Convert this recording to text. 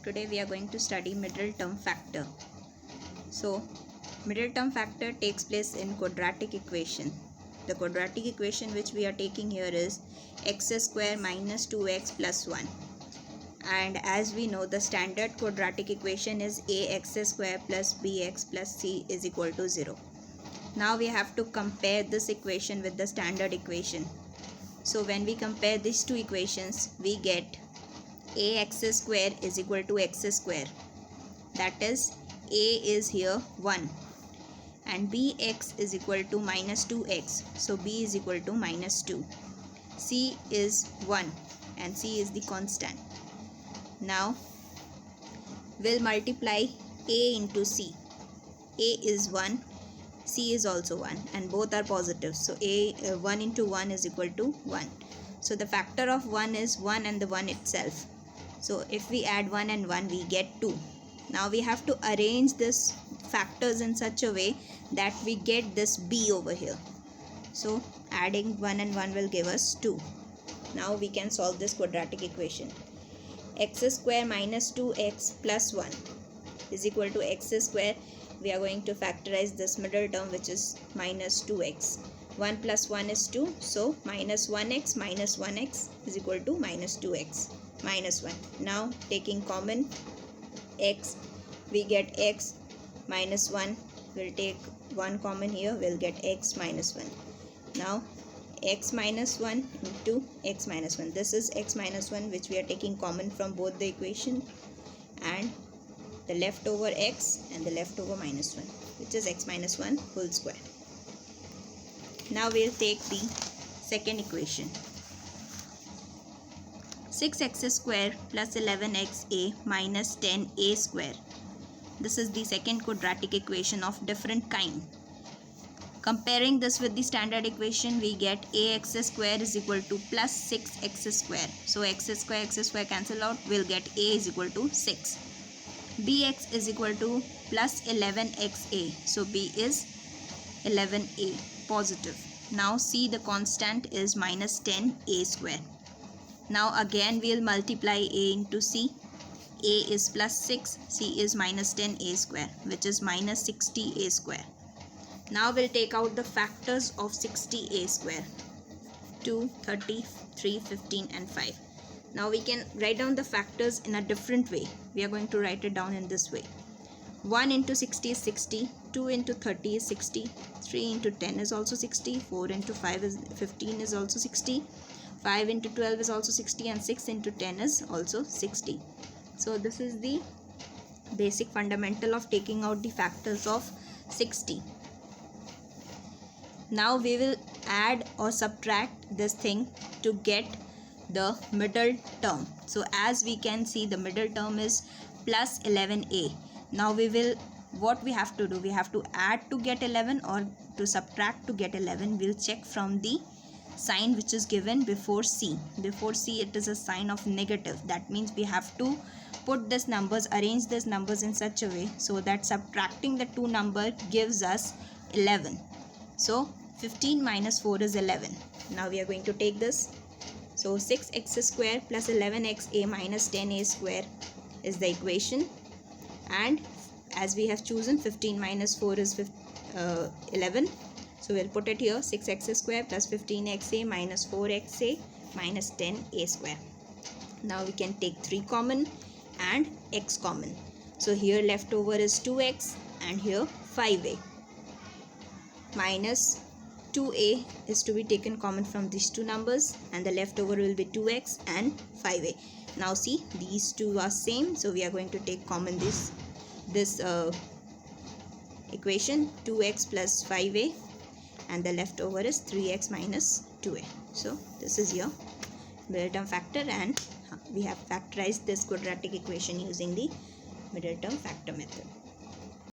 Today we are going to study middle term factor. So middle term factor takes place in quadratic equation. The quadratic equation which we are taking here is x square minus 2x plus 1. And as we know, the standard quadratic equation is ax square plus bx plus c is equal to 0. Now we have to compare this equation with the standard equation. So when we compare these two equations, we get ax square is equal to x square. That is, a is here 1 and bx is equal to minus 2x. So b is equal to minus 2. C is 1 and c is the constant. Now we'll multiply a into c. A is 1, c is also 1 and both are positive. So 1 into 1 is equal to 1. So the factor of 1 is 1 and the 1 itself. So if we add 1 and 1, we get 2. Now we have to arrange this factors in such a way that we get this b over here. So adding 1 and 1 will give us 2. Now we can solve this quadratic equation. X square minus 2x plus 1 is equal to x square. We are going to factorize this middle term, which is minus 2x. 1 plus 1 is 2. So minus 1x is equal to minus 2x minus 1. Now taking common x, we get x minus 1. We'll take 1 common here. We'll get x minus 1. Now x minus 1 into x minus 1. This is x minus 1 which we are taking common from both the equation, and the leftover x and the leftover minus 1, which is x minus 1 whole square. Now we'll take the second equation. 6x square plus 11xa minus 10a square. This is the second quadratic equation of different kind. Comparing this with the standard equation, we get ax square is equal to plus 6x square. So x square cancel out. We'll get a is equal to 6. Bx is equal to plus 11xa. So b is 11a positive. Now c, the constant, is minus 10a square. Now again we'll multiply a into c. A is plus 6, c is minus 10a square, which is minus 60a square. Now we'll take out the factors of 60a square. 2, 30, 3, 15 and 5. Now we can write down the factors in a different way. We are going to write it down in this way. 1 into 60 is 60, 2 into 30 is 60, 3 into 10 is also 60, 4 into 5 is 15 is also 60, 5 into 12 is also 60 and 6 into 10 is also 60. So this is the basic fundamental of taking out the factors of 60. Now we will add or subtract this thing to get the middle term. So as we can see, the middle term is plus 11a. Now what we have to do, we have to add to get 11 or to subtract to get 11. We'll check from the sign which is given before c. Before c it is a sign of negative. That means we have to put these numbers, arrange these numbers in such a way so that subtracting the two number gives us 11. So 15 minus 4 is 11. Now we are going to take this. So 6x square plus 11xa minus 10a square is the equation, and as we have chosen 15 minus 4 is 11. So we'll put it here, 6x square plus 15xa minus 4xa minus 10a square. Now we can take 3 common and x common. So here leftover is 2x and here 5a. Minus 2a is to be taken common from these two numbers, and the leftover will be 2x and 5a. Now see, these two are same, so we are going to take common this equation, 2x plus 5a, and the leftover is 3x minus 2a. So this is your middle term factor, and we have factorized this quadratic equation using the middle term factor method.